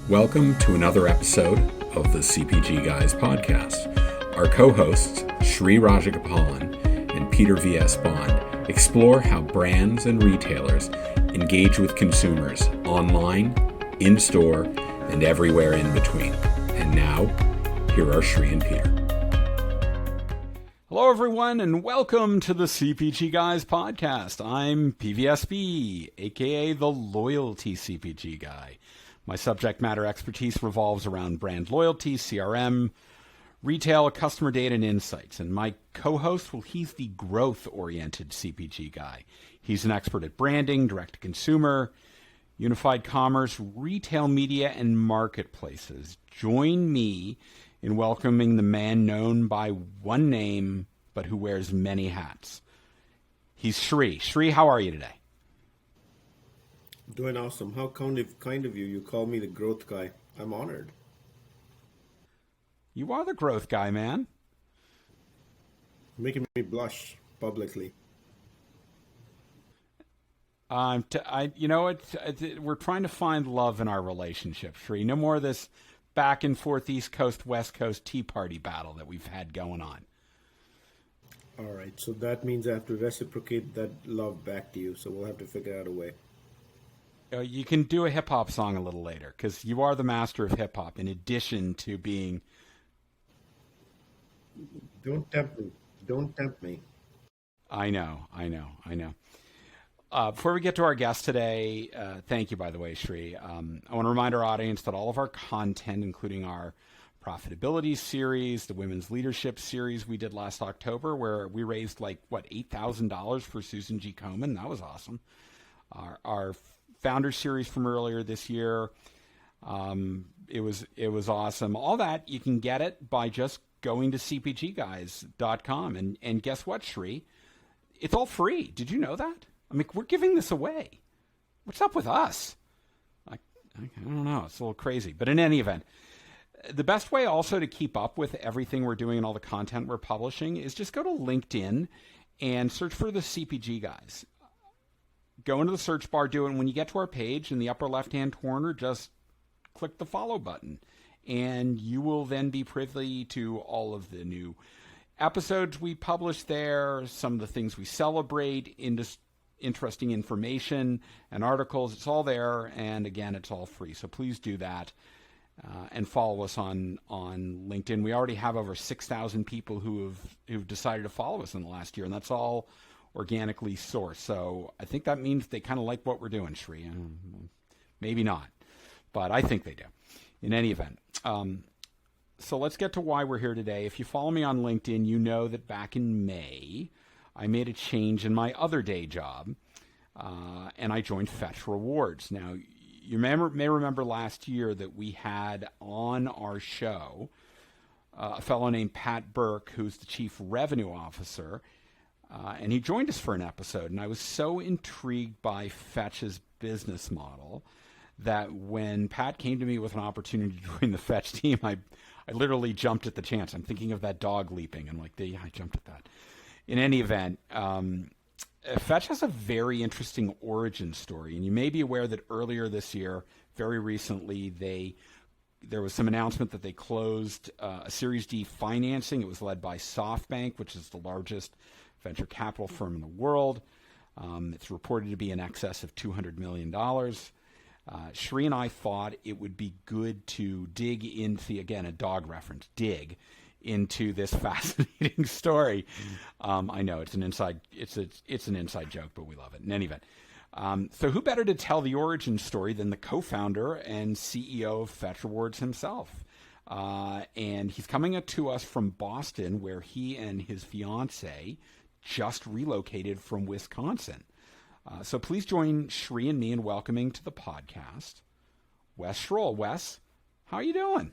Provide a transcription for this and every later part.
Welcome to another episode of the CPG Guys podcast. Our co-hosts, Sri Rajagopalan and Peter V.S. Bond, explore how brands and retailers engage with consumers online, in-store, and everywhere in between. And now, here are Sri and Peter. Hello, everyone, and welcome to the CPG Guys podcast. I'm PVSB, aka the Loyalty CPG Guy. My subject matter expertise revolves around brand loyalty, CRM, retail, customer data, and insights. And my co-host, well, he's the growth-oriented CPG guy. He's an expert at branding, direct-to-consumer, unified commerce, retail media, and marketplaces. Join me in welcoming the man known by one name, but who wears many hats. He's Sri. Sri, how are you today? Doing awesome. How kind of you. You call me the growth guy. I'm honored. You are the growth guy, man. Making me blush publicly. We're trying to find love in our relationship, Sri. No more of this back and forth East Coast, West Coast Tea Party battle that we've had going on. All right. So that means I have to reciprocate that love back to you. So we'll have to figure out a way. You can do a hip-hop song a little later, because you are the master of hip-hop, in addition to being... Don't tempt me. Don't tempt me. I know. Before we get to our guest today, thank you, by the way, Sri. I want to remind our audience that all of our content, including our profitability series, the women's leadership series we did last October, where we raised $8,000 for Susan G. Komen. That was awesome. Our Founder series from earlier this year, it was awesome. All that, you can get it by just going to cpgguys.com. And guess what, Sri? It's all free. Did you know that? I mean, we're giving this away. What's up with us? I don't know. It's a little crazy. But in any event, the best way also to keep up with everything we're doing and all the content we're publishing is just go to LinkedIn and search for the CPG Guys. Go into the search bar, do it, and when you get to our page in the upper left-hand corner, just click the follow button, and you will then be privy to all of the new episodes we publish there, some of the things we celebrate, interesting information and articles. It's all there, and again, it's all free. So please do that and follow us on LinkedIn. We already have over 6,000 people who've decided to follow us in the last year, and that's all organically sourced. So I think that means they kind of like what we're doing, Sri. Maybe not, but I think they do. In any event, so let's get to why we're here today. If you follow me on LinkedIn, you know that back in May, I made a change in my other day job, and I joined Fetch Rewards. Now, you may remember last year that we had on our show a fellow named Pat Burke, who's the Chief Revenue Officer, and he joined us for an episode, and I was so intrigued by Fetch's business model that when Pat came to me with an opportunity to join the Fetch team, I literally jumped at the chance. I'm thinking of that dog leaping, and I jumped at that. In any event, Fetch has a very interesting origin story, and you may be aware that earlier this year, very recently, there was some announcement that they closed a Series D financing. It was led by SoftBank, which is the largest venture capital firm in the world. It's reported to be in excess of $200 million. Sri and I thought it would be good to dig into, again, a dog reference, dig into this fascinating story. I know it's an inside joke, but we love it. In any event, so who better to tell the origin story than the co-founder and CEO of Fetch Rewards himself? And he's coming to us from Boston, where he and his fiance just relocated from Wisconsin. So please join Sri and me in welcoming to the podcast Wes Schroll. Wes, how are you doing?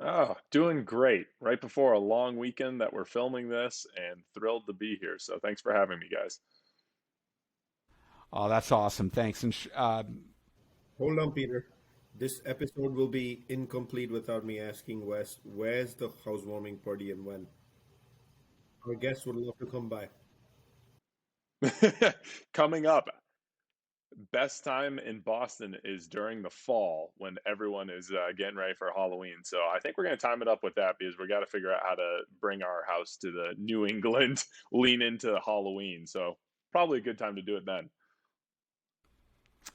Oh, doing great. Right before a long weekend that we're filming this, and thrilled to be here. So thanks for having me, guys. Oh, that's awesome. Thanks. And Hold on, Peter. This episode will be incomplete without me asking Wes, where's the housewarming party and when? Our guests would love to come by. Coming up, Best time in Boston is during the fall when everyone is getting ready for Halloween. So I think we're going to time it up with that because we got to figure out how to bring our house to the New England lean into Halloween. So probably a good time to do it then.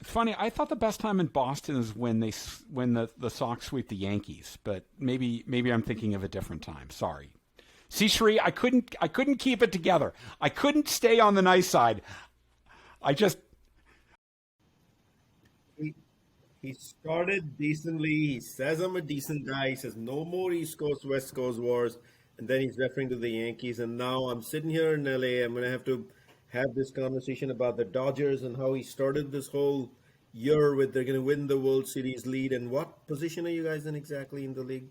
It's funny. I thought the best time in Boston is when the Sox sweep the Yankees, but maybe I'm thinking of a different time. Sorry. See, Shree, I couldn't keep it together. I couldn't stay on the nice side. I just He started decently. He says I'm a decent guy. He says no more East Coast West Coast wars, and then he's referring to the Yankees. And now I'm sitting here in LA. I'm gonna have to have this conversation about the Dodgers and how he started this whole year with they're gonna win the World Series lead. And what position are you guys in exactly in the league?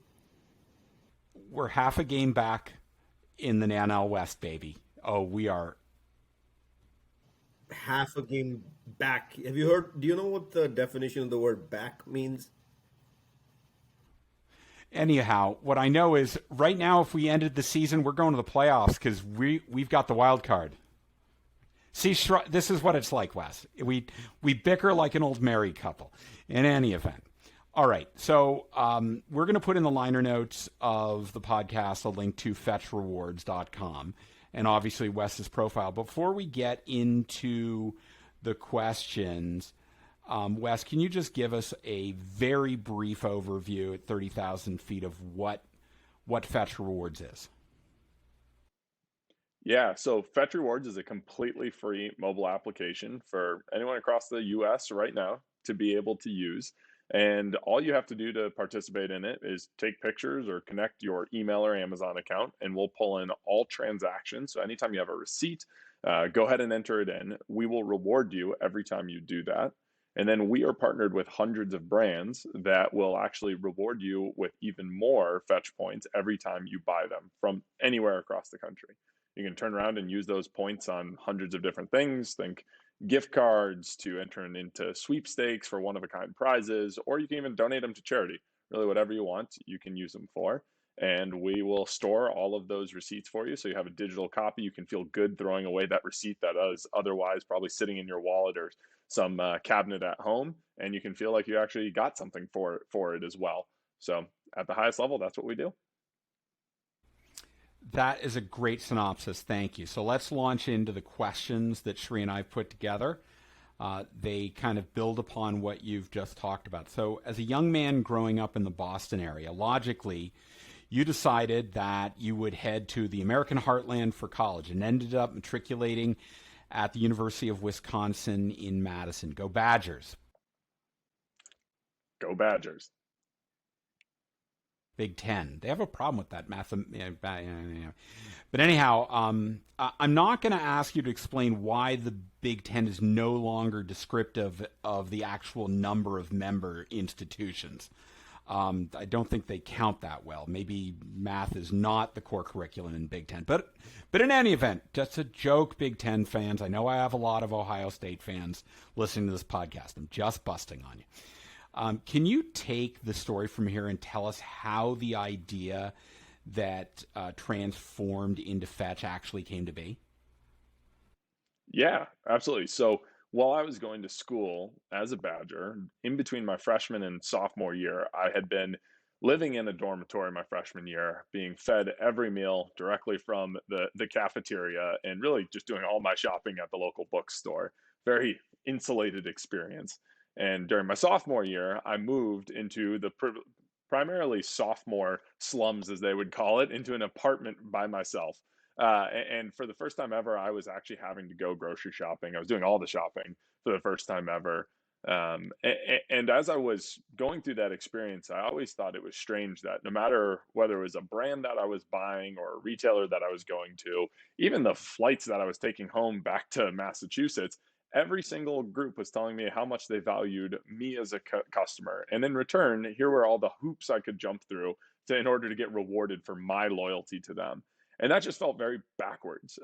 we're half a game back in the NL West, baby. Oh, we are. Half a game back. Have you heard? Do you know what the definition of the word back means? Anyhow, what I know is right now, if we ended the season, we're going to the playoffs because we've got the wild card. See, this is what it's like, Wes. We bicker like an old married couple. In any event, all right. So we're going to put in the liner notes of the podcast a link to fetchrewards.com and obviously Wes's profile. Before we get into the questions, Wes, can you just give us a very brief overview at 30,000 feet of what Fetch Rewards is? Yeah, so Fetch Rewards is a completely free mobile application for anyone across the US right now to be able to use. And all you have to do to participate in it is take pictures or connect your email or Amazon account, and we'll pull in all transactions. So anytime you have a receipt, go ahead and enter it in. We will reward you every time you do that. And then we are partnered with hundreds of brands that will actually reward you with even more Fetch points every time you buy them from anywhere across the country. You can turn around and use those points on hundreds of different things. Think gift cards to enter into sweepstakes for one of a kind prizes, or you can even donate them to charity. Really, whatever you want, you can use them for. And we will store all of those receipts for you. So you have a digital copy. You can feel good throwing away that receipt that is otherwise probably sitting in your wallet or some cabinet at home. And you can feel like you actually got something for it as well. So at the highest level, that's what we do. That is a great synopsis. Thank you. So let's launch into the questions that Shree and I put together. They kind of build upon what you've just talked about. So, as a young man growing up in the Boston area, logically, you decided that you would head to the American heartland for college and ended up matriculating at the University of Wisconsin in Madison. Go Badgers. Go Badgers. Big Ten. They have a problem with that math. But anyhow, I'm not going to ask you to explain why the Big Ten is no longer descriptive of the actual number of member institutions. I don't think they count that well. Maybe math is not the core curriculum in Big Ten. But in any event, just a joke, Big Ten fans. I know I have a lot of Ohio State fans listening to this podcast. I'm just busting on you. Can you take the story from here and tell us how the idea that transformed into Fetch actually came to be? Yeah, absolutely. So while I was going to school as a Badger, in between my freshman and sophomore year, I had been living in a dormitory my freshman year, being fed every meal directly from the cafeteria and really just doing all my shopping at the local bookstore. Very insulated experience. And during my sophomore year, I moved into the primarily sophomore slums, as they would call it, into an apartment by myself. And for the first time ever, I was actually having to go grocery shopping. I was doing all the shopping for the first time ever. And as I was going through that experience, I always thought it was strange that no matter whether it was a brand that I was buying or a retailer that I was going to, even the flights that I was taking home back to Massachusetts, every single group was telling me how much they valued me as a customer. And in return, here were all the hoops I could jump through in order to get rewarded for my loyalty to them. And that just felt very backwards.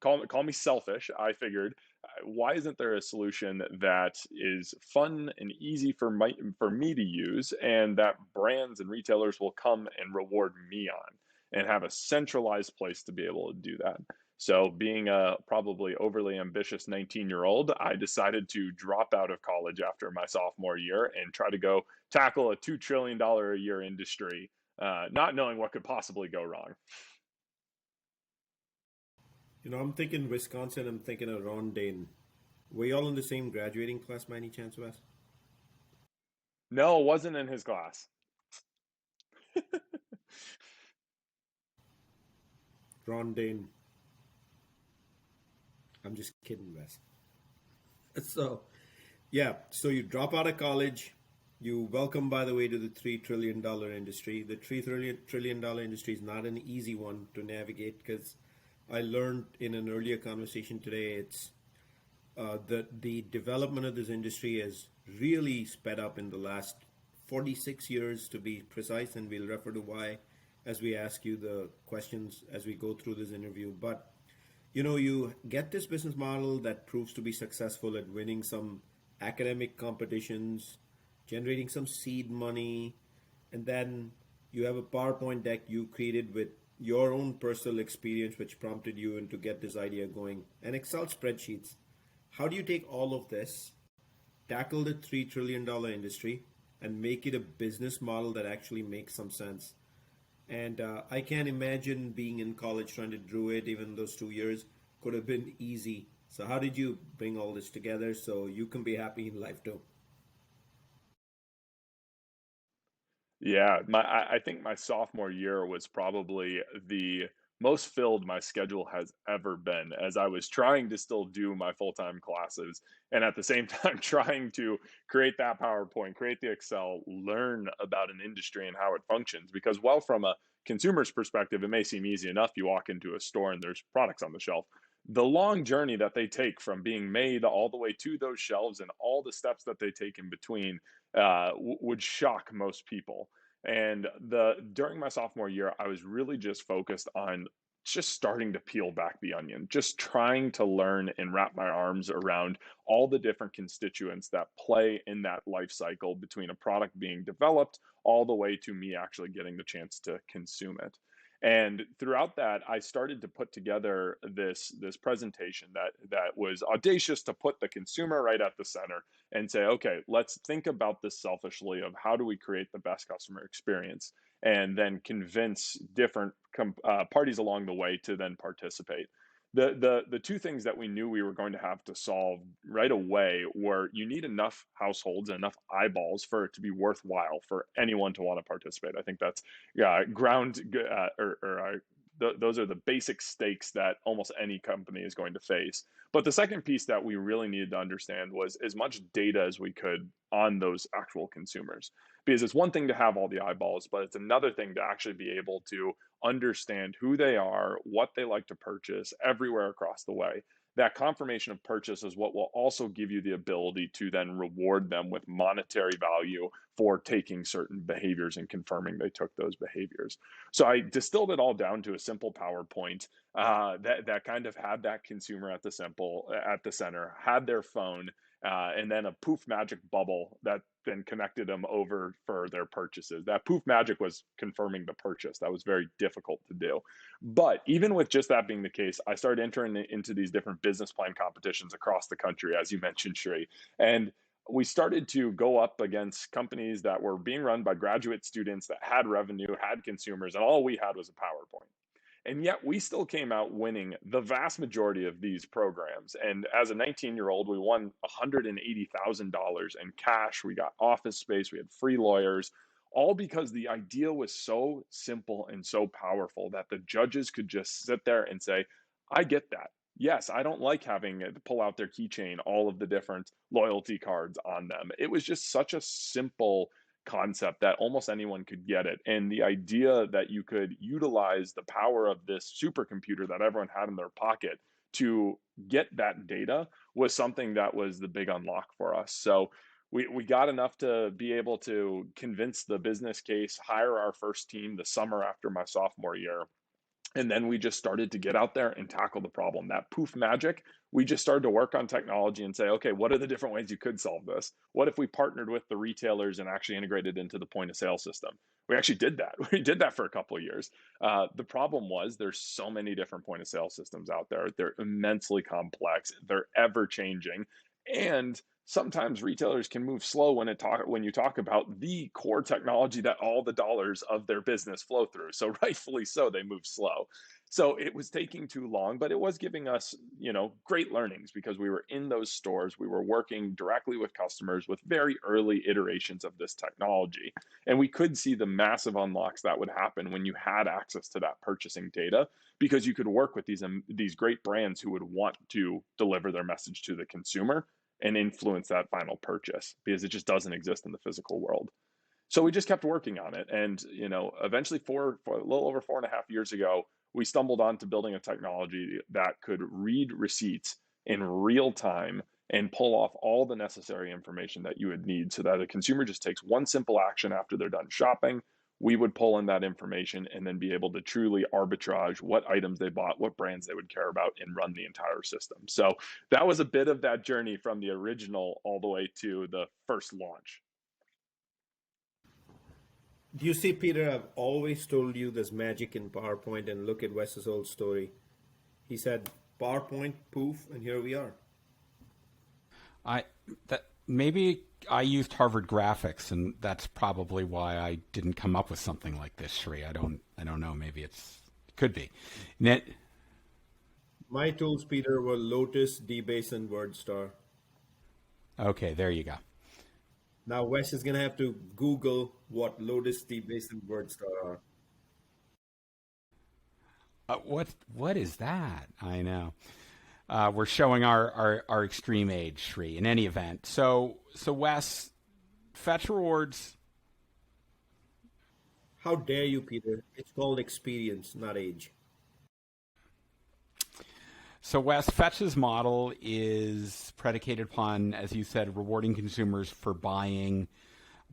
Call me selfish. I figured, why isn't there a solution that is fun and easy for me to use, and that brands and retailers will come and reward me on, and have a centralized place to be able to do that? So, being a probably overly ambitious 19-year-old, I decided to drop out of college after my sophomore year and try to go tackle a $2 trillion a year industry, not knowing what could possibly go wrong. I'm thinking Wisconsin. I'm thinking of Ron Dane. Were you all in the same graduating class by any chance, Wes? No, it wasn't in his class. Ron Dane. I'm just kidding, Wes. So, yeah, so you drop out of college. You welcome, by the way, to the $3 trillion industry. The $3 trillion industry is not an easy one to navigate because I learned in an earlier conversation today it's the development of this industry has really sped up in the last 46 years to be precise, and we'll refer to why as we ask you the questions as we go through this interview. But you get this business model that proves to be successful at winning some academic competitions, generating some seed money, and then you have a PowerPoint deck you created with your own personal experience, which prompted you and to get this idea going, and Excel spreadsheets. How do you take all of this, tackle the $3 trillion industry, and make it a business model that actually makes some sense? And I can't imagine being in college trying to do it, even those 2 years could have been easy. So, how did you bring all this together so you can be happy in life too? Yeah, I think my sophomore year was probably the most filled my schedule has ever been, as I was trying to still do my full-time classes and at the same time trying to create that PowerPoint, create the Excel, learn about an industry and how it functions. Because while from a consumer's perspective, it may seem easy enough, you walk into a store and there's products on the shelf. The long journey that they take from being made all the way to those shelves and all the steps that they take in between would shock most people. And the during my sophomore year, I was really just focused on just starting to peel back the onion, just trying to learn and wrap my arms around all the different constituents that play in that life cycle between a product being developed all the way to me actually getting the chance to consume it. And throughout that, I started to put together this presentation that was audacious to put the consumer right at the center and say, okay, let's think about this selfishly of how do we create the best customer experience, and then convince different parties along the way to then participate. The two things that we knew we were going to have to solve right away were you need enough households and enough eyeballs for it to be worthwhile for anyone to want to participate. I think that's ground those are the basic stakes that almost any company is going to face. But the second piece that we really needed to understand was as much data as we could on those actual consumers. Because it's one thing to have all the eyeballs, but it's another thing to actually be able to understand who they are, what they like to purchase everywhere across the way. That confirmation of purchase is what will also give you the ability to then reward them with monetary value for taking certain behaviors and confirming they took those behaviors. So I distilled it all down to a simple PowerPoint that kind of had that consumer at the center, had their phone, and then a poof magic bubble that then connected them over for their purchases. That poof magic was confirming the purchase. That was very difficult to do. But even with just that being the case, I started entering into these different business plan competitions across the country, as you mentioned, Shri. And we started to go up against companies that were being run by graduate students that had revenue, had consumers, and all we had was a PowerPoint. And yet we still came out winning the vast majority of these programs. And as a 19-year-old, we won $180,000 in cash. We got office space. We had free lawyers, all because the idea was so simple and so powerful that the judges could just sit there and say, I get that. Yes, I don't like having to pull out their keychain, all of the different loyalty cards on them. It was just such a simple concept that almost anyone could get it. And the idea that you could utilize the power of this supercomputer that everyone had in their pocket to get that data was something that was the big unlock for us. So we got enough to be able to convince the business case, hire our first team the summer after my sophomore year, and then we just started to get out there and tackle the problem. That poof magic, we just started to work on technology and say, okay, what are the different ways you could solve this? What if we partnered with the retailers and actually integrated into the point of sale system? We actually did that. We did that for a couple of years. The problem was there's so many different point of sale systems out there. They're immensely complex. They're ever changing, and sometimes retailers can move slow when you talk about the core technology that all the dollars of their business flow through. So rightfully so, they move slow. So it was taking too long, but it was giving us, great learnings because we were in those stores. We were working directly with customers with very early iterations of this technology. And we could see the massive unlocks that would happen when you had access to that purchasing data because you could work with these great brands who would want to deliver their message to the consumer and influence that final purchase because it just doesn't exist in the physical world. So we just kept working on it. And, eventually for a little over 4.5 years ago, we stumbled onto building a technology that could read receipts in real time and pull off all the necessary information that you would need so that a consumer just takes one simple action after they're done shopping. We would pull in that information and then be able to truly arbitrage what items they bought, what brands they would care about, and run the entire system. So that was a bit of that journey from the original all the way to the first launch. Do you see, Peter? I've always told you there's magic in PowerPoint, and look at Wes's old story. He said PowerPoint, poof, and here we are. Maybe I used Harvard graphics, and that's probably why I didn't come up with something like this, Shri. I don't know. Maybe it could be. Net. My tools, Peter, were Lotus, DBase, and WordStar. Okay, there you go. Now Wes is gonna have to Google what Lotus, DBase, and WordStar are. What is that? I know. We're showing our extreme age, Shri. In any event, so Wes, fetch rewards. How dare you, Peter? It's called experience, not age. So Wes, Fetch's model is predicated upon, as you said, rewarding consumers for buying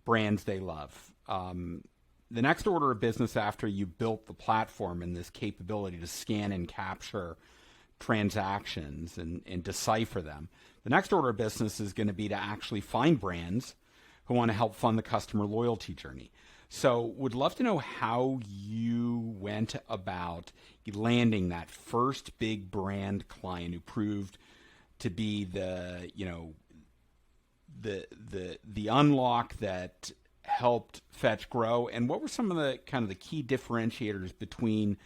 brands they love. The next order of business after you built the platform and this capability to scan and capture transactions and decipher them, the next order of business is going to be to actually find brands who want to help fund the customer loyalty journey. So would love to know how you went about landing that first big brand client who proved to be the unlock that helped Fetch grow, and what were some of the kind of the key differentiators between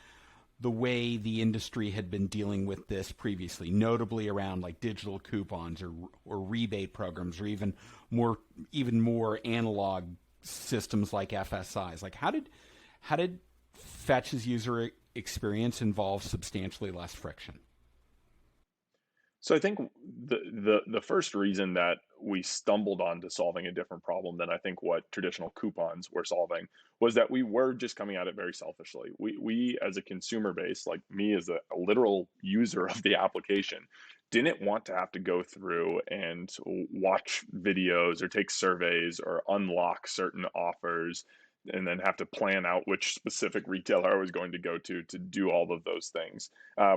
the way the industry had been dealing with this previously, notably around like digital coupons or rebate programs or even more analog systems like FSIs. Like how did Fetch's user experience involve substantially less friction? So I think the first reason that we stumbled onto solving a different problem than I think what traditional coupons were solving was that we were just coming at it very selfishly. We as a consumer base, like me as a literal user of the application, didn't want to have to go through and watch videos or take surveys or unlock certain offers and then have to plan out which specific retailer I was going to go to do all of those things.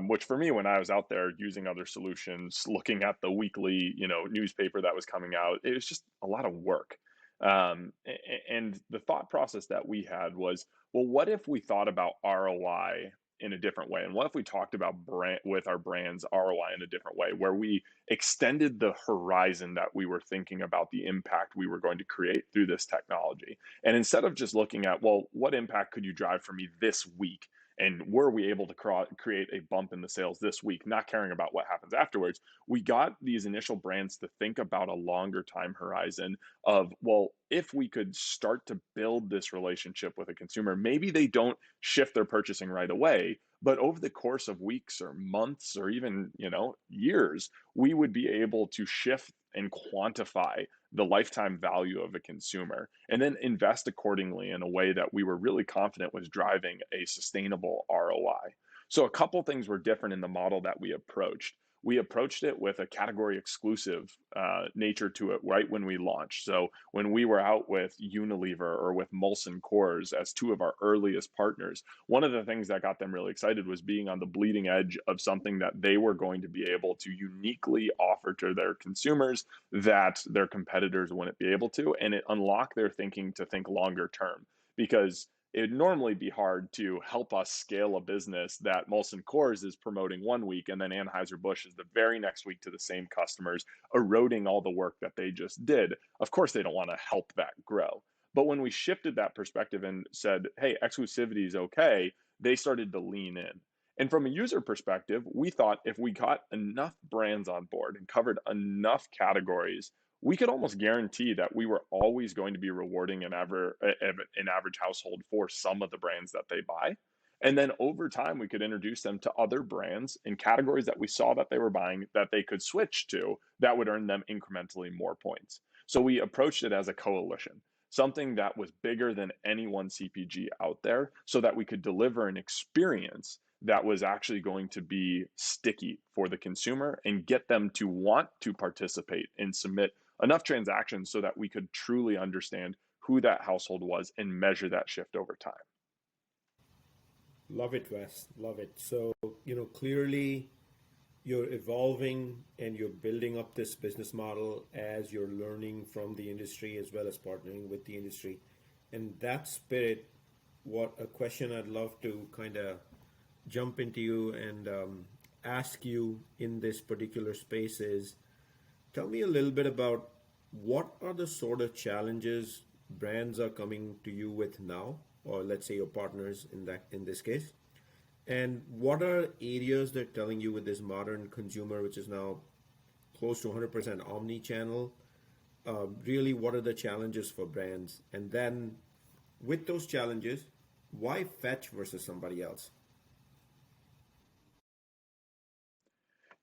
Which for me, when I was out there using other solutions, looking at the weekly, newspaper that was coming out, it was just a lot of work. And the thought process that we had was, well, what if we thought about ROI in a different way? And what if we talked about with our brands ROI in a different way, where we extended the horizon that we were thinking about the impact we were going to create through this technology? And instead of just looking at, well, what impact could you drive for me this week? And were we able to create a bump in the sales this week, not caring about what happens afterwards? We got these initial brands to think about a longer time horizon of, well, if we could start to build this relationship with a consumer, maybe they don't shift their purchasing right away, but over the course of weeks or months or even, years, we would be able to shift and quantify the lifetime value of a consumer and then invest accordingly in a way that we were really confident was driving a sustainable ROI. So a couple things were different in the model that we approached. We approached it with a category exclusive nature to it right when we launched. So when we were out with Unilever or with Molson Coors as two of our earliest partners, one of the things that got them really excited was being on the bleeding edge of something that they were going to be able to uniquely offer to their consumers that their competitors wouldn't be able to, and it unlocked their thinking to think longer term. because it would normally be hard to help us scale a business that Molson Coors is promoting one week and then Anheuser-Busch is the very next week to the same customers, eroding all the work that they just did. Of course, they don't want to help that grow. But when we shifted that perspective and said, hey, exclusivity is okay, they started to lean in. And from a user perspective, we thought if we got enough brands on board and covered enough categories, we could almost guarantee that we were always going to be rewarding an average household for some of the brands that they buy. And then over time, we could introduce them to other brands in categories that we saw that they were buying that they could switch to that would earn them incrementally more points. So we approached it as a coalition, something that was bigger than any one CPG out there, so that we could deliver an experience that was actually going to be sticky for the consumer and get them to want to participate and submit enough transactions so that we could truly understand who that household was and measure that shift over time. Love it, Wes. Love it. So, clearly you're evolving and you're building up this business model as you're learning from the industry as well as partnering with the industry. And that spirit, what a question I'd love to kind of jump into you and ask you in this particular space is, tell me a little bit about what are the sort of challenges brands are coming to you with now, or let's say your partners in this case, and what are areas they're telling you with this modern consumer, which is now close to 100% omni-channel? Really, what are the challenges for brands? And then with those challenges, why Fetch versus somebody else?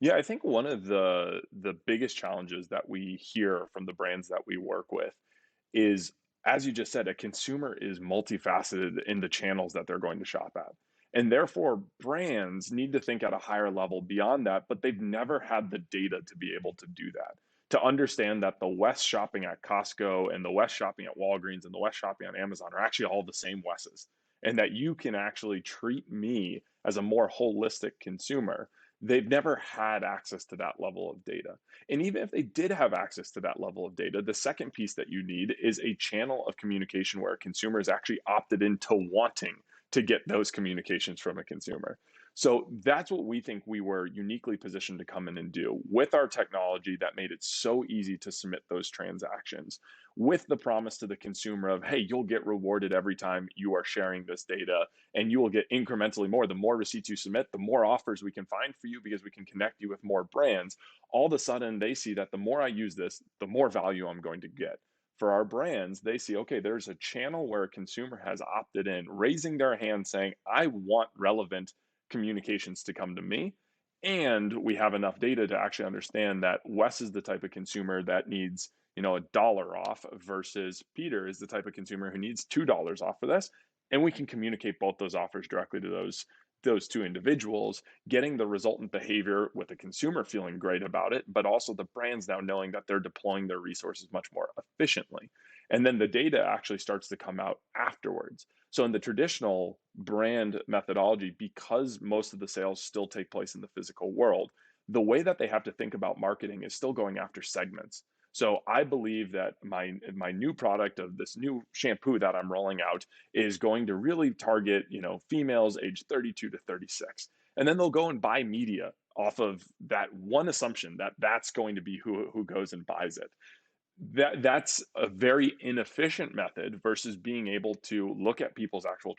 Yeah, I think one of the biggest challenges that we hear from the brands that we work with is, as you just said, a consumer is multifaceted in the channels that they're going to shop at. And therefore, brands need to think at a higher level beyond that, but they've never had the data to be able to do that. To understand that the West shopping at Costco and the West shopping at Walgreens and the West shopping on Amazon are actually all the same Wes's, and that you can actually treat me as a more holistic consumer. They've never had access to that level of data. And even if they did have access to that level of data, the second piece that you need is a channel of communication where a consumer is actually opted into wanting to get those communications from a consumer. So that's what we think we were uniquely positioned to come in and do with our technology that made it so easy to submit those transactions, with the promise to the consumer of, hey, you'll get rewarded every time you are sharing this data, and you will get incrementally more. The more receipts you submit, the more offers we can find for you because we can connect you with more brands. All of a sudden, they see that the more I use this, the more value I'm going to get. For our brands, they see, okay, there's a channel where a consumer has opted in, raising their hand saying, I want relevant communications to come to me. And we have enough data to actually understand that Wes is the type of consumer that needs, $1 off versus Peter is the type of consumer who needs $2 off for this. And we can communicate both those offers directly to those two individuals, getting the resultant behavior with the consumer feeling great about it, but also the brands now knowing that they're deploying their resources much more efficiently. And then the data actually starts to come out afterwards. So in the traditional brand methodology, because most of the sales still take place in the physical world, the way that they have to think about marketing is still going after segments. So I believe that my new product of this new shampoo that I'm rolling out is going to really target, females age 32 to 36. And then they'll go and buy media off of that one assumption that that's going to be who goes and buys it. That's a very inefficient method versus being able to look at people's actual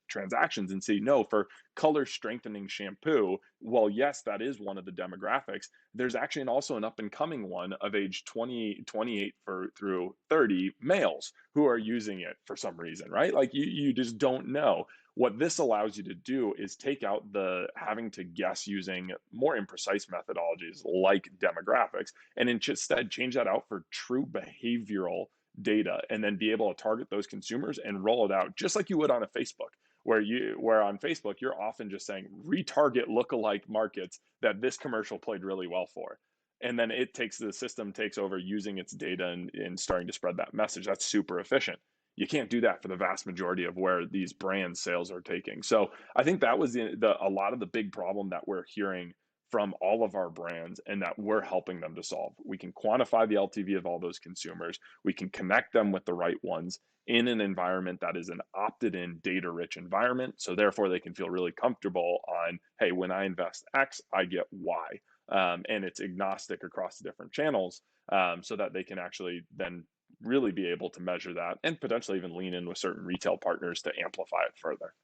transactions and say, no, for color strengthening shampoo, well, yes, that is one of the demographics. There's actually also an up and coming one of age 28 through 30 males who are using it for some reason, right? Like you just don't know. What this allows you to do is take out the having to guess using more imprecise methodologies like demographics, and instead change that out for true behavioral data, and then be able to target those consumers and roll it out just like you would on a Facebook, where on Facebook you're often just saying retarget lookalike markets that this commercial played really well for. And then the system takes over using its data and starting to spread that message. That's super efficient. You can't do that for the vast majority of where these brand sales are taking. So I think that was a lot of the big problem that we're hearing from all of our brands and that we're helping them to solve. We can quantify the LTV of all those consumers. We can connect them with the right ones in an environment that is an opted-in, data-rich environment. So therefore, they can feel really comfortable on, hey, when I invest X, I get Y. And it's agnostic across the different channels, so that they can actually then really be able to measure that and potentially even lean in with certain retail partners to amplify it further.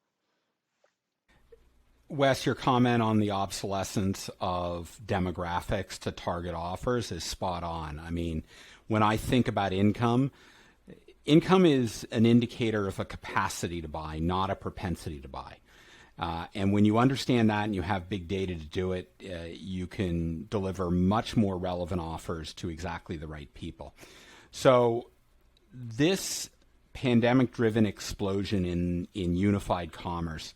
Wes, your comment on the obsolescence of demographics to target offers is spot on. I mean, when I think about income is an indicator of a capacity to buy, not a propensity to buy. And when you understand that and you have big data to do it, you can deliver much more relevant offers to exactly the right people. So this pandemic-driven explosion in unified commerce,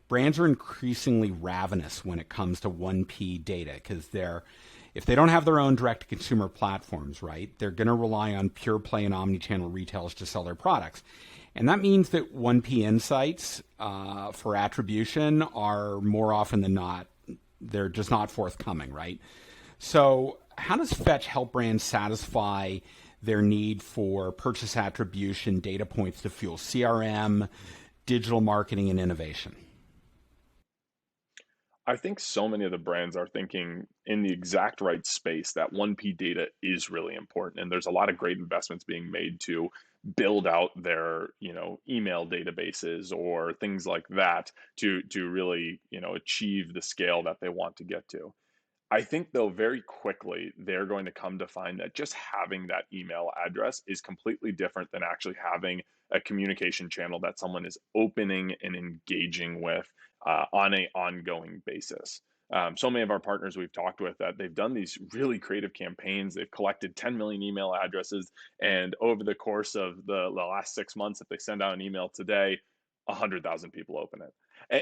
brands are increasingly ravenous when it comes to 1P data because if they don't have their own direct-to-consumer platforms, right, they're going to rely on pure play and omnichannel retailers to sell their products. And that means that 1P insights for attribution are more often than not, they're just not forthcoming, right? So how does Fetch help brands satisfy their need for purchase attribution data points to fuel CRM, digital marketing, and innovation? I think so many of the brands are thinking in the exact right space that 1P data is really important. And there's a lot of great investments being made to build out their, email databases or things like that to really, achieve the scale that they want to get to. I think, though, very quickly they're going to come to find that just having that email address is completely different than actually having a communication channel that someone is opening and engaging with on an ongoing basis. So many of our partners we've talked with that they've done these really creative campaigns. They've collected 10 million email addresses, and over the course of the last 6 months, if they send out an email today, 100,000 people open it.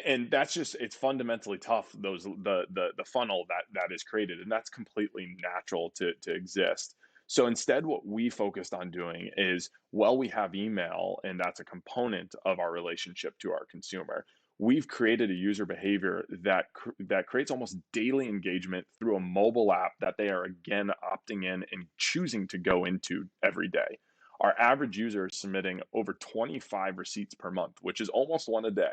And that's just, it's fundamentally tough, the funnel that is created, and that's completely natural to exist. So instead, what we focused on doing is, well, we have email and that's a component of our relationship to our consumer. We've created a user behavior that creates almost daily engagement through a mobile app that they are again opting in and choosing to go into every day. Our average user is submitting over 25 receipts per month, which is almost one a day.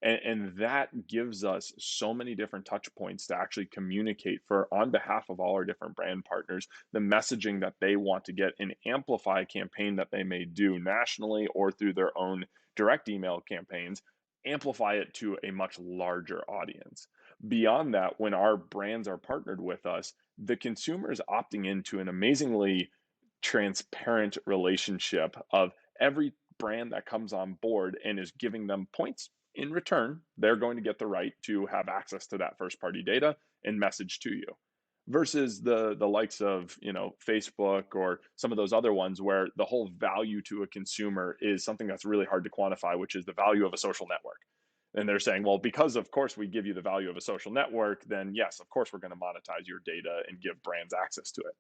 And that gives us so many different touch points to actually communicate on behalf of all our different brand partners, the messaging that they want to get and amplify a campaign that they may do nationally or through their own direct email campaigns, amplify it to a much larger audience. Beyond that, when our brands are partnered with us, the consumer is opting into an amazingly transparent relationship of every brand that comes on board and is giving them points in return. They're going to get the right to have access to that first party data and message to you, versus the likes of Facebook or some of those other ones where the whole value to a consumer is something that's really hard to quantify, which is the value of a social network. And they're saying, well, because of course we give you the value of a social network, then yes, of course we're going to monetize your data and give brands access to it.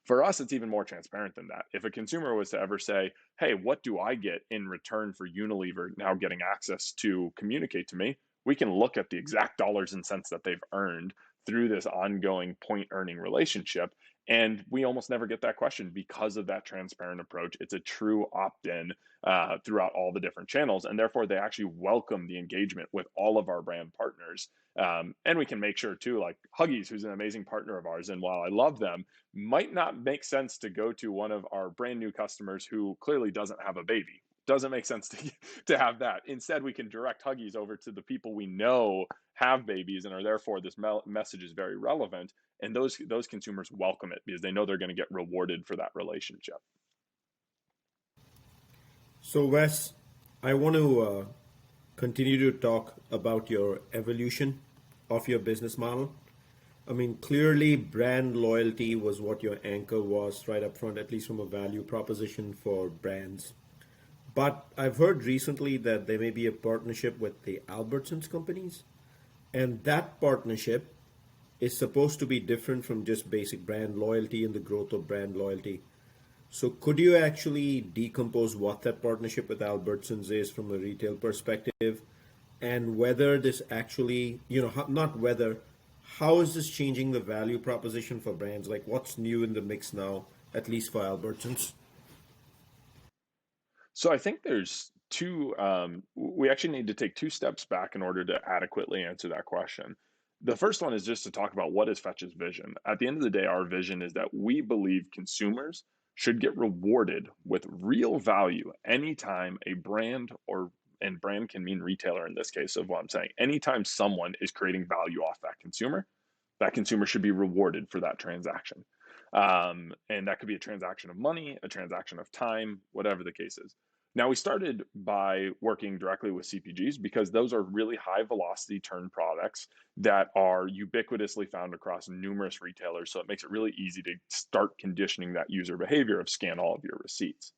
For us, it's even more transparent than that. If a consumer was to ever say, hey, what do I get in return for Unilever now getting access to communicate to me? We can look at the exact dollars and cents that they've earned through this ongoing point earning relationship. And we almost never get that question because of that transparent approach. It's a true opt-in throughout all the different channels. And therefore, they actually welcome the engagement with all of our brand partners. And we can make sure too, like Huggies, who's an amazing partner of ours, and while I love them, might not make sense to go to one of our brand new customers who clearly doesn't have a baby. Doesn't make sense to have that. Instead, we can direct Huggies over to the people we know have babies and are therefore this message is very relevant. And those consumers welcome it because they know they're going to get rewarded for that relationship. So, Wes, I want to continue to talk about your evolution of your business model. I mean, clearly, brand loyalty was what your anchor was right up front, at least from a value proposition for brands. But I've heard recently that there may be a partnership with the Albertsons companies, and that partnership is supposed to be different from just basic brand loyalty and the growth of brand loyalty. So could you actually decompose what that partnership with Albertsons is from a retail perspective, and whether this actually, not whether, How is this changing the value proposition for brands? Like, what's new in the mix now, at least for Albertsons? So I think there's two, we actually need to take two steps back in order to adequately answer that question. The first one is just to talk about what is Fetch's vision. At the end of the day, our vision is that we believe consumers should get rewarded with real value anytime a brand or and brand can mean retailer in this case of what I'm saying. Anytime someone is creating value off that consumer should be rewarded for that transaction. And that could be a transaction of money, a transaction of time, whatever the case is. Now, we started by working directly with CPGs because those are really high velocity turn products that are ubiquitously found across numerous retailers. So it makes it really easy to start conditioning that user behavior of scan all of your receipts.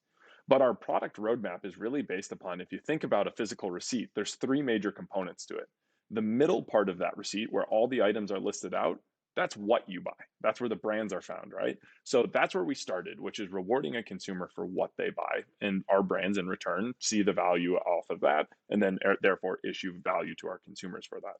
But our product roadmap is really based upon, if you think about a physical receipt, there's three major components to it. The middle part of that receipt, where all the items are listed out, that's what you buy. That's where the brands are found, right? So that's where we started, which is rewarding a consumer for what they buy. And our brands in return see the value off of that and then therefore issue value to our consumers for that.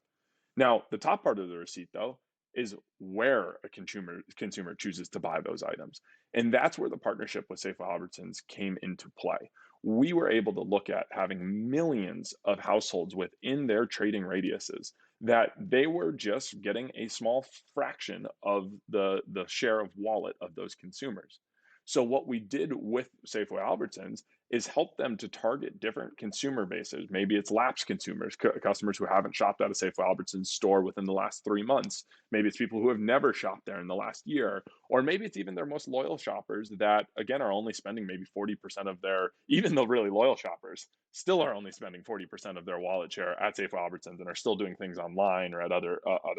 Now, the top part of the receipt, though, is where a consumer chooses to buy those items. And that's where the partnership with Safe Albertsons came into play. We were able to look at having millions of households within their trading radiuses that they were just getting a small fraction of the share of wallet of those consumers. So what we did with Safeway Albertsons is help them to target different consumer bases. Maybe it's lapsed consumers, customers who haven't shopped at a Safeway Albertsons store within the last 3 months. Maybe it's people who have never shopped there in the last year, or maybe it's even their most loyal shoppers that, again, are only spending maybe 40% of their, even the really loyal shoppers, still are only spending 40% of their wallet share at Safeway Albertsons and are still doing things online or at other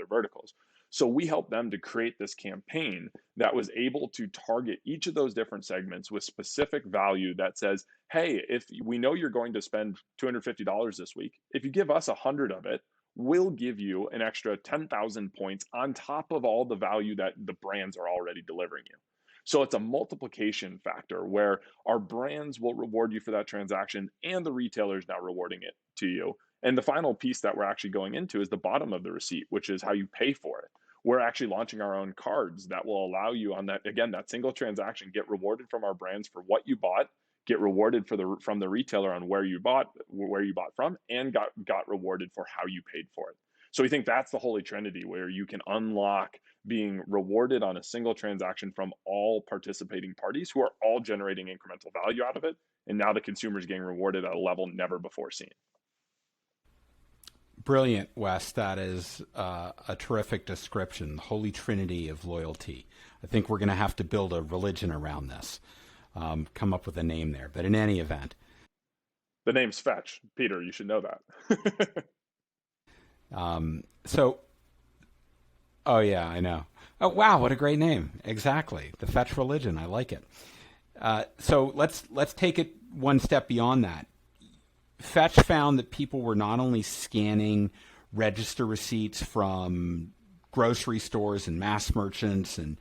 verticals. So we helped them to create this campaign that was able to target each of those different segments with specific value that says, hey, if we know you're going to spend $250 this week, if you give us 100 of it, we'll give you an extra 10,000 points on top of all the value that the brands are already delivering you. So it's a multiplication factor where our brands will reward you for that transaction and the retailer is now rewarding it to you. And the final piece that we're actually going into is the bottom of the receipt, which is how you pay for it. We're actually launching our own cards that will allow you on that, again, that single transaction, get rewarded from our brands for what you bought, get rewarded from the retailer on where you bought from, and got rewarded for how you paid for it. So we think that's the holy trinity where you can unlock being rewarded on a single transaction from all participating parties who are all generating incremental value out of it. And now the consumer is getting rewarded at a level never before seen. Brilliant, Wes. That is a terrific description, the holy trinity of loyalty. I think we're going to have to build a religion around this, come up with a name there. But in any event. The name's Fetch. Peter, you should know that. Oh yeah, I know. Oh wow, what a great name! Exactly, the Fetch religion. I like it. So let's take it one step beyond that. Fetch found that people were not only scanning register receipts from grocery stores and mass merchants and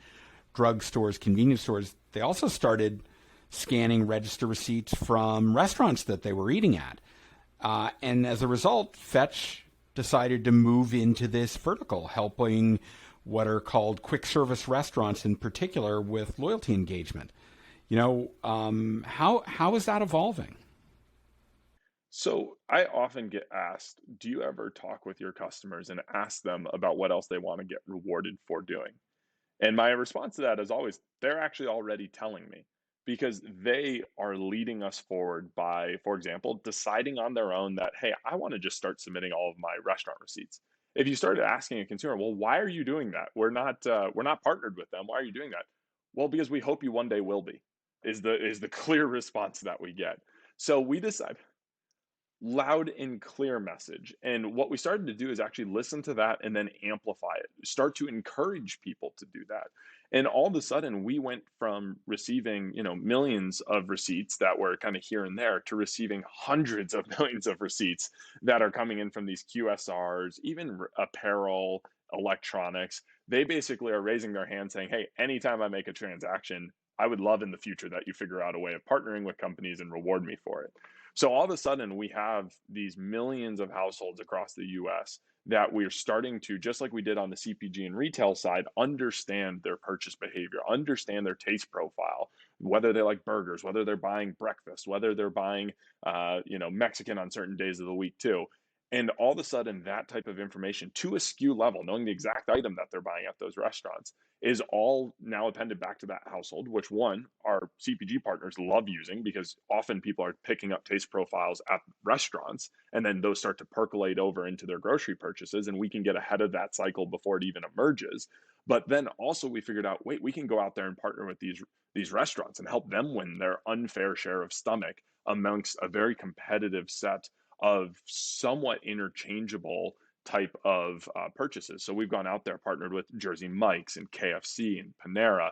drug stores, convenience stores. They also started scanning register receipts from restaurants that they were eating at. And as a result, Fetch decided to move into this vertical, helping what are called quick service restaurants in particular with loyalty engagement. How is that evolving? So I often get asked, do you ever talk with your customers and ask them about what else they want to get rewarded for doing? And my response to that is always, they're actually already telling me because they are leading us forward by, for example, deciding on their own that, hey, I want to just start submitting all of my restaurant receipts. If you started asking a consumer, well, why are you doing that? We're not partnered with them. Why are you doing that? Well, because we hope you one day will be, is the clear response that we get. So we decide loud and clear message. And what we started to do is actually listen to that and then amplify it, start to encourage people to do that. And all of a sudden, we went from receiving, millions of receipts that were kind of here and there to receiving hundreds of millions of receipts that are coming in from these QSRs, even apparel, electronics. They basically are raising their hand saying, hey, anytime I make a transaction, I would love in the future that you figure out a way of partnering with companies and reward me for it. So all of a sudden, we have these millions of households across the US that we're starting to, just like we did on the CPG and retail side, understand their purchase behavior, understand their taste profile, whether they like burgers, whether they're buying breakfast, whether they're buying, Mexican on certain days of the week too. And all of a sudden, that type of information to a SKU level, knowing the exact item that they're buying at those restaurants, is all now appended back to that household, which one, our CPG partners love using because often people are picking up taste profiles at restaurants and then those start to percolate over into their grocery purchases and we can get ahead of that cycle before it even emerges. But then also we figured out, wait, we can go out there and partner with these restaurants and help them win their unfair share of stomach amongst a very competitive set of somewhat interchangeable type of purchases. So we've gone out there, partnered with Jersey Mike's and KFC and Panera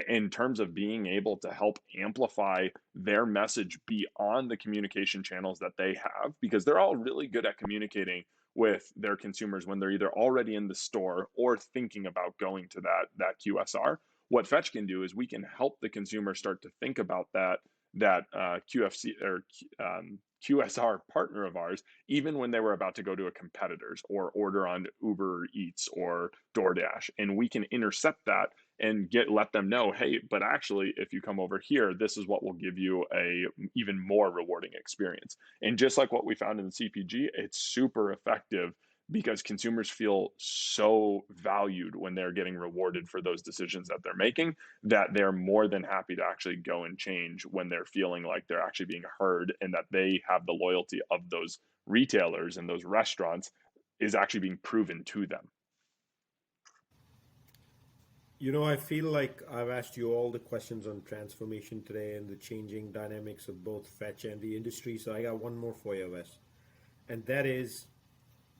in terms of being able to help amplify their message beyond the communication channels that they have, because they're all really good at communicating with their consumers when they're either already in the store or thinking about going to that QSR. What Fetch can do is we can help the consumer start to think about that QFC or QSR partner of ours, even when they were about to go to a competitor's or order on Uber Eats or DoorDash. And we can intercept that and let them know, hey, but actually, if you come over here, this is what will give you a even more rewarding experience. And just like what we found in the CPG, it's super effective because consumers feel so valued when they're getting rewarded for those decisions that they're making, that they're more than happy to actually go and change when they're feeling like they're actually being heard and that they have the loyalty of those retailers and those restaurants is actually being proven to them. I feel like I've asked you all the questions on transformation today and the changing dynamics of both Fetch and the industry. So I got one more for you, Wes. And that is,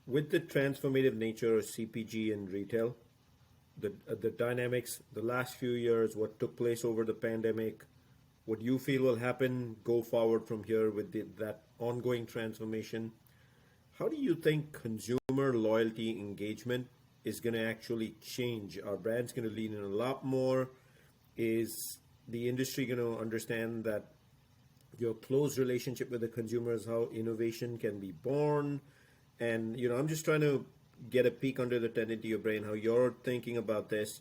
with the transformative nature of CPG and retail, the dynamics, the last few years, what took place over the pandemic, what you feel will happen go forward from here with that ongoing transformation. How do you think consumer loyalty engagement is going to actually change? Are brands going to lean in a lot more? Is the industry going to understand that your close relationship with the consumer is how innovation can be born? And I'm just trying to get a peek under the tent into your brain, how you're thinking about this,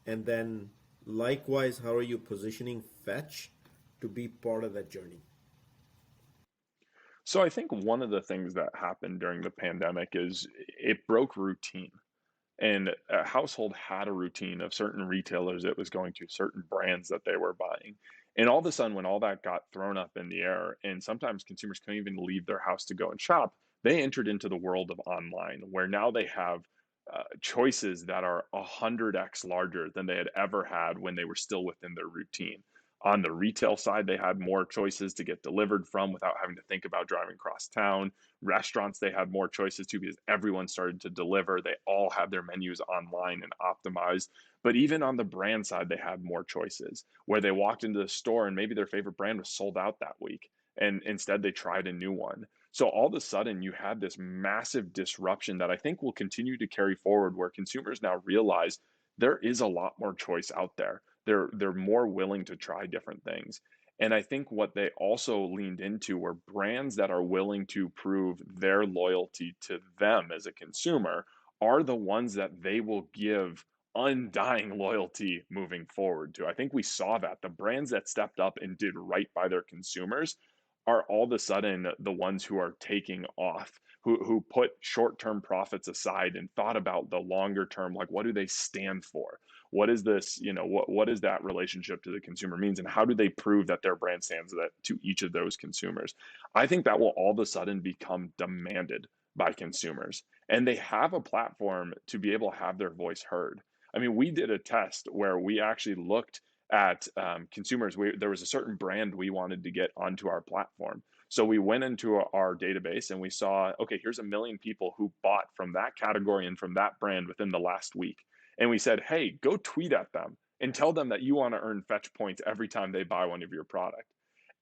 and then likewise, how are you positioning Fetch to be part of that journey? So I think one of the things that happened during the pandemic is it broke routine. And a household had a routine of certain retailers it was going to, certain brands that they were buying. And all of a sudden, when all that got thrown up in the air, and sometimes consumers couldn't even leave their house to go and shop, they entered into the world of online, where now they have choices that are 100x larger than they had ever had when they were still within their routine. On the retail side, they had more choices to get delivered from without having to think about driving across town. Restaurants, they had more choices too because everyone started to deliver. They all had their menus online and optimized. But even on the brand side, they had more choices where they walked into the store and maybe their favorite brand was sold out that week. And instead, they tried a new one. So all of a sudden, you had this massive disruption that I think will continue to carry forward, where consumers now realize there is a lot more choice out there. They're more willing to try different things. And I think what they also leaned into were brands that are willing to prove their loyalty to them as a consumer are the ones that they will give undying loyalty moving forward to. I think we saw that the brands that stepped up and did right by their consumers are all of a sudden the ones who are taking off, who put short-term profits aside and thought about the longer term, like what do they stand for? What is this, what is that relationship to the consumer means, and how do they prove that their brand stands that to each of those consumers? I think that will all of a sudden become demanded by consumers, and they have a platform to be able to have their voice heard. I mean, we did a test where we actually looked at consumers. There was a certain brand we wanted to get onto our platform. So we went into our database and we saw, okay, here's 1 million people who bought from that category and from that brand within the last week. And we said, hey, go tweet at them and tell them that you want to earn Fetch points every time they buy one of your product.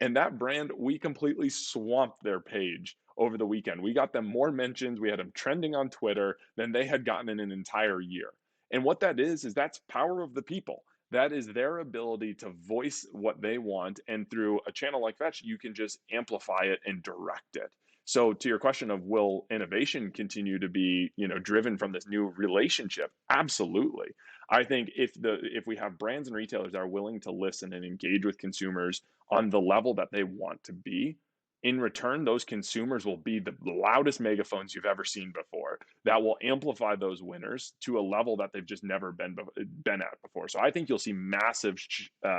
And that brand, we completely swamped their page over the weekend. We got them more mentions. We had them trending on Twitter than they had gotten in an entire year. And what that is that's power of the people. That is their ability to voice what they want. And through a channel like Fetch, you can just amplify it and direct it. So to your question of will innovation continue to be, driven from this new relationship? Absolutely. I think if we have brands and retailers that are willing to listen and engage with consumers on the level that they want to be, in return, those consumers will be the loudest megaphones you've ever seen before that will amplify those winners to a level that they've just never been at before. So I think you'll see massive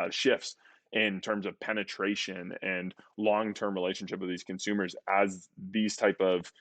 shifts in terms of penetration and long-term relationship with these consumers as these type of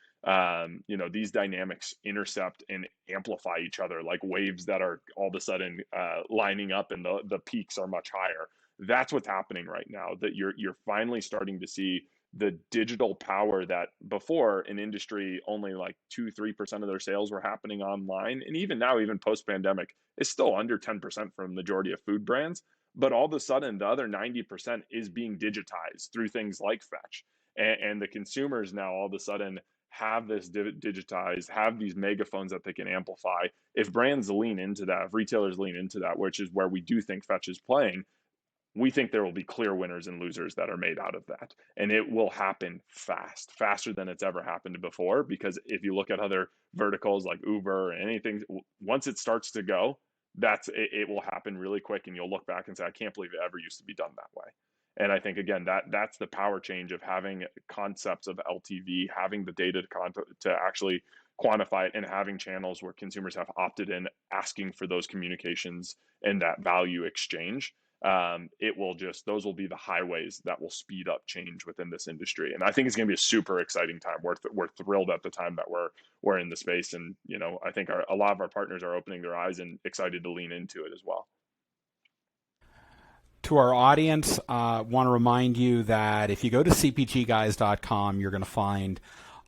these dynamics intercept and amplify each other like waves that are all of a sudden lining up, and the peaks are much higher. That's what's happening right now, that you're finally starting to see the digital power that before an industry only like 2-3% of their sales were happening online, and even now, even post pandemic, is still under 10% for the majority of food brands. But all of a sudden the other 90% is being digitized through things like Fetch, and the consumers now all of a sudden have this digitized, have these megaphones that they can amplify. If brands lean into that, if retailers lean into that, which is where we do think Fetch is playing, we think there will be clear winners and losers that are made out of that. And it will happen faster than it's ever happened before. Because if you look at other verticals like Uber or anything, once it starts to go, it will happen really quick. And you'll look back and say, I can't believe it ever used to be done that way. And I think, again, that's the power change of having concepts of LTV, having the data to actually quantify it, and having channels where consumers have opted in, asking for those communications and that value exchange. Those will be the highways that will speed up change within this industry. And I think it's going to be a super exciting time. We're thrilled at the time that we're in the space. And, I think a lot of our partners are opening their eyes and excited to lean into it as well. To our audience, I want to remind you that if you go to cpgguys.com, you're going to find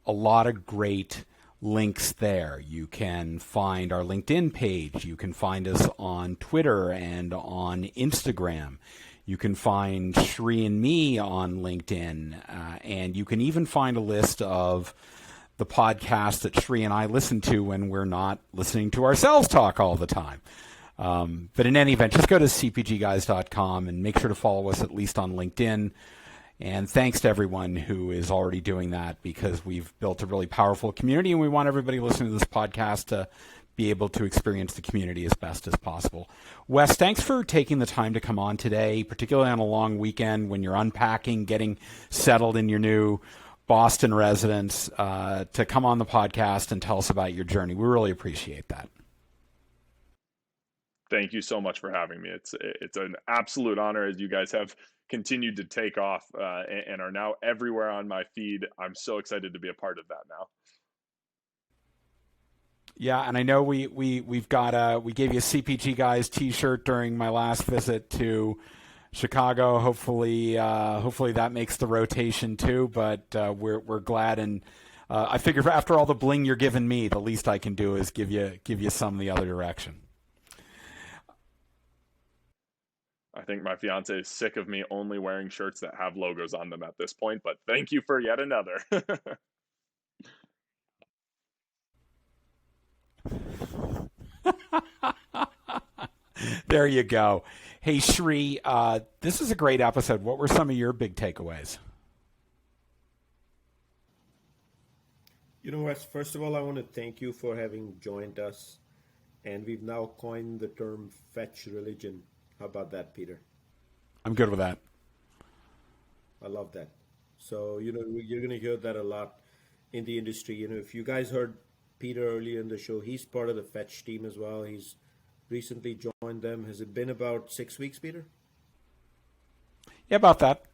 a lot of great links there. You can find our LinkedIn page. You can find us on Twitter and on Instagram. You can find Shri and me on LinkedIn. And you can even find a list of the podcasts that Shri and I listen to when we're not listening to ourselves talk all the time. But in any event, just go to cpgguys.com and make sure to follow us at least on LinkedIn. And thanks to everyone who is already doing that, because we've built a really powerful community, and we want everybody listening to this podcast to be able to experience the community as best as possible. Wes, thanks for taking the time to come on today, particularly on a long weekend when you're unpacking, getting settled in your new Boston residence, to come on the podcast and tell us about your journey. We really appreciate that. Thank you so much for having me. It's an absolute honor, as you guys have continued to take off and are now everywhere on my feed. I'm so excited to be a part of that now. Yeah, and I know we gave you a CPG Guys T-shirt during my last visit to Chicago. Hopefully that makes the rotation too. But we're glad, and I figure after all the bling you're giving me, the least I can do is give you some the other direction. I think my fiance is sick of me only wearing shirts that have logos on them at this point, but thank you for yet another. There you go. Hey, Shri, this is a great episode. What were some of your big takeaways? Wes, first of all, I want to thank you for having joined us. And we've now coined the term fetch religion. How about that, Peter? I'm good with that. I love that. So, you're going to hear that a lot in the industry. If you guys heard Peter earlier in the show, he's part of the Fetch team as well. He's recently joined them. Has it been about 6 weeks, Peter? Yeah, about that.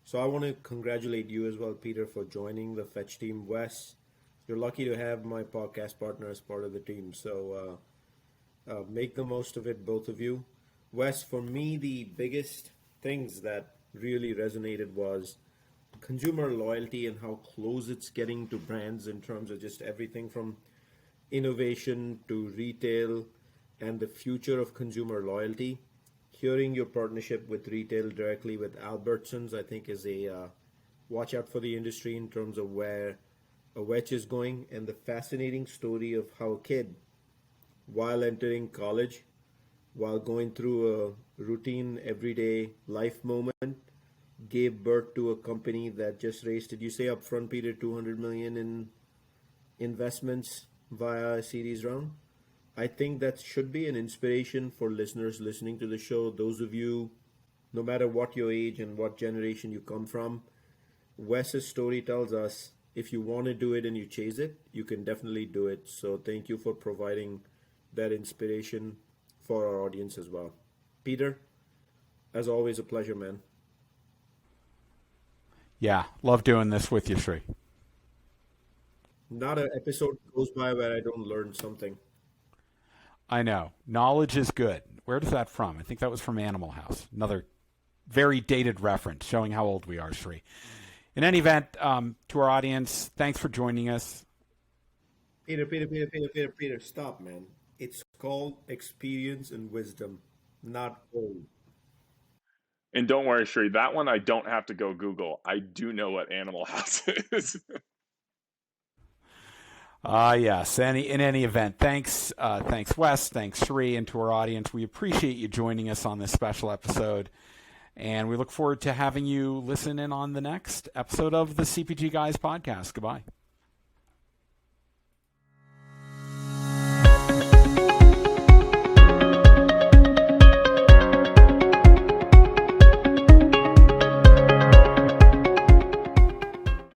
So I want to congratulate you as well, Peter, for joining the Fetch team. Wes, you're lucky to have my podcast partner as part of the team. So make the most of it, both of you. Wes, for me, the biggest things that really resonated was consumer loyalty and how close it's getting to brands in terms of just everything from innovation to retail and the future of consumer loyalty. Hearing your partnership with retail directly with Albertsons, I think, is a watch out for the industry in terms of where a wedge is going, and the fascinating story of how a kid, while entering college, while going through a routine everyday life moment, gave birth to a company that just raised, did you say upfront, Peter, 200 million in investments via a series round? I think that should be an inspiration for listeners listening to the show. Those of you, no matter what your age and what generation you come from, Wes's story tells us if you want to do it and you chase it, you can definitely do it. So thank you for providing that inspiration for our audience as well. Peter, as always, a pleasure, man. Yeah, love doing this with you, Sri. Not an episode goes by where I don't learn something. I know. Knowledge is good. Where is that from? I think that was from Animal House. Another very dated reference showing how old we are, Sri. In any event, to our audience, thanks for joining us. Peter, stop, man. It's called experience and wisdom, not old. And don't worry, Shree, that one I don't have to go Google. I do know what Animal House is. Yes. In any event, thanks, Wes. Thanks, Sri, and to our audience. We appreciate you joining us on this special episode, and we look forward to having you listen in on the next episode of the CPG Guys podcast. Goodbye.